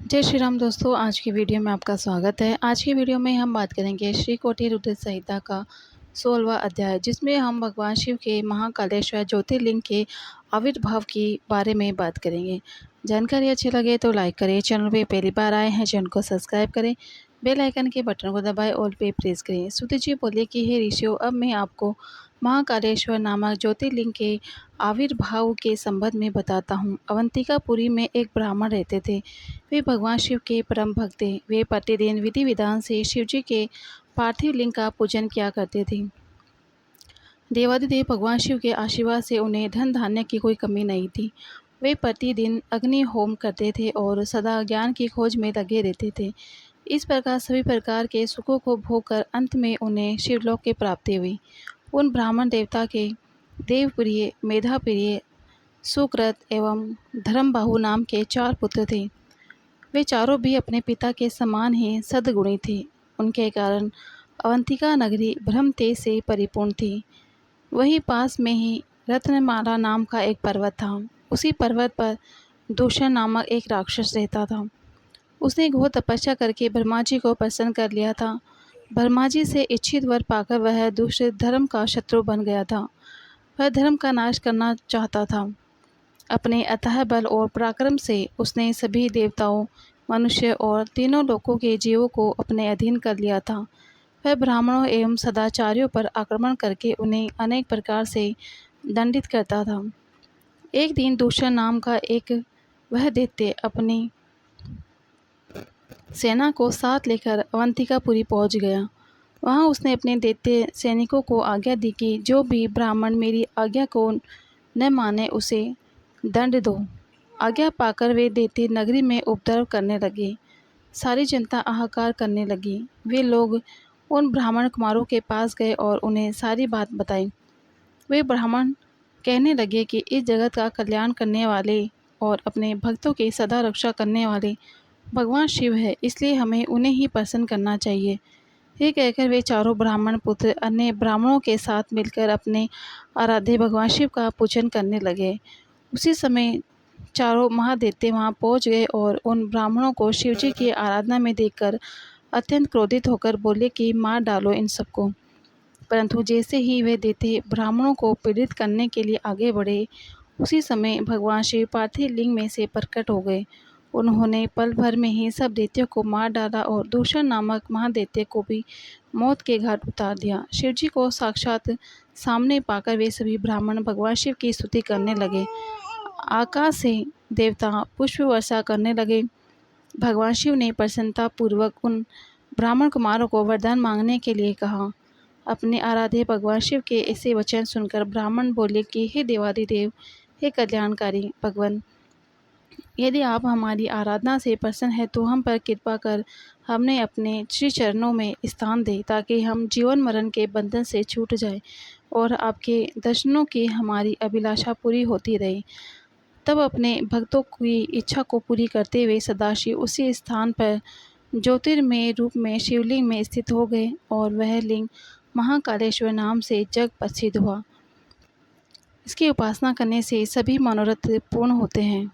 जय श्री राम दोस्तों, आज की वीडियो में आपका स्वागत है। आज की वीडियो में हम बात करेंगे श्री कोटि रुद्र संहिता का 16वां अध्याय, जिसमें हम भगवान शिव के महाकालेश्वर ज्योतिर्लिंग के आविर्भाव के बारे में बात करेंगे। जानकारी अच्छी लगे तो लाइक करें, चैनल पे पहली बार आए हैं चैनल को सब्सक्राइब करें, बेल आइकन के बटन को दबाएं, ऑल पे प्रेस करें। सुति जी बोले कि हे ऋषियों, अब मैं आपको महाकालेश्वर नामक ज्योतिर्लिंग के आविर्भाव के संबंध में बताता हूँ। अवंतिकापुरी में एक ब्राह्मण रहते थे। वे भगवान शिव के परम भक्त थे। वे प्रतिदिन विधि विधान से शिव जी के पार्थिव लिंग का पूजन किया करते थे। देवादिदेव भगवान शिव के आशीर्वाद से उन्हें धन धान्य की कोई कमी नहीं थी। वे प्रतिदिन अग्नि होम करते थे और सदा ज्ञान की खोज में लगे रहते थे। इस प्रकार सभी प्रकार के सुखों को भोग कर अंत में उन्हें शिवलोक की प्राप्ति हुई। उन ब्राह्मण देवता के देवप्रिय, मेधाप्रिय, सुकृत एवं धर्मबाहु नाम के 4 पुत्र थे। वे चारों भी अपने पिता के समान ही सद्गुणी थे। उनके कारण अवंतिका नगरी ब्रह्म तेज से परिपूर्ण थी। वहीं पास में ही रत्नमाला नाम का एक पर्वत था। उसी पर्वत पर दूषण नामक एक राक्षस रहता था। उसने घोर तपस्या करके ब्रह्मा जी को प्रसन्न कर लिया था। ब्रह्मा जी से इच्छित वर पाकर वह दूषित धर्म का शत्रु बन गया था। वह धर्म का नाश करना चाहता था। अपने अथाह बल और पराक्रम से उसने सभी देवताओं, मनुष्य और तीनों लोकों के जीवों को अपने अधीन कर लिया था। वह ब्राह्मणों एवं सदाचारियों पर आक्रमण करके उन्हें अनेक प्रकार से दंडित करता था। एक दिन दूषण नाम का एक वह दैत्य अपनी सेना को साथ लेकर अवंतिकापुरी पहुंच गया। वहां उसने अपने दैत्य सैनिकों को आज्ञा दी कि जो भी ब्राह्मण मेरी आज्ञा को न माने उसे दंड दो। आज्ञा पाकर वे दैत्य नगरी में उपद्रव करने लगे। सारी जनता हाहाकार करने लगी। वे लोग उन ब्राह्मण कुमारों के पास गए और उन्हें सारी बात बताई। वे ब्राह्मण कहने लगे कि इस जगत का कल्याण करने वाले और अपने भक्तों की सदा रक्षा करने वाले भगवान शिव है, इसलिए हमें उन्हें ही प्रसन्न करना चाहिए। ये कहकर वे चारों ब्राह्मण पुत्र अन्य ब्राह्मणों के साथ मिलकर अपने आराध्य भगवान शिव का पूजन करने लगे। उसी समय चारों महादैत्य वहां पहुंच गए और उन ब्राह्मणों को शिवजी की आराधना में देखकर अत्यंत क्रोधित होकर बोले कि मार डालो इन सबको। परंतु जैसे ही वे दैत्य ब्राह्मणों को पीड़ित करने के लिए आगे बढ़े, उसी समय भगवान शिव पार्थिव लिंग में से प्रकट हो गए। उन्होंने पल भर में ही सब दैत्यों को मार डाला और दूषण नामक महादैत्य को भी मौत के घाट उतार दिया। शिवजी को साक्षात सामने पाकर वे सभी ब्राह्मण भगवान शिव की स्तुति करने लगे। आकाश से देवता पुष्प वर्षा करने लगे। भगवान शिव ने प्रसन्नता पूर्वक उन ब्राह्मण कुमारों को वरदान मांगने के लिए कहा। अपने आराध्य भगवान शिव के ऐसे वचन सुनकर ब्राह्मण बोले कि हे देवादिदेव, हे कल्याणकारी भगवान, यदि आप हमारी आराधना से प्रसन्न है तो हम पर कृपा कर हमने अपने श्री चरणों में स्थान दे, ताकि हम जीवन मरण के बंधन से छूट जाए और आपके दर्शनों की हमारी अभिलाषा पूरी होती रहे। तब अपने भक्तों की इच्छा को पूरी करते हुए सदाशिव उसी स्थान पर ज्योतिर्मय रूप में शिवलिंग में स्थित हो गए और वह लिंग महाकालेश्वर नाम से जग प्रसिद्ध हुआ। इसकी उपासना करने से सभी मनोरथ पूर्ण होते हैं।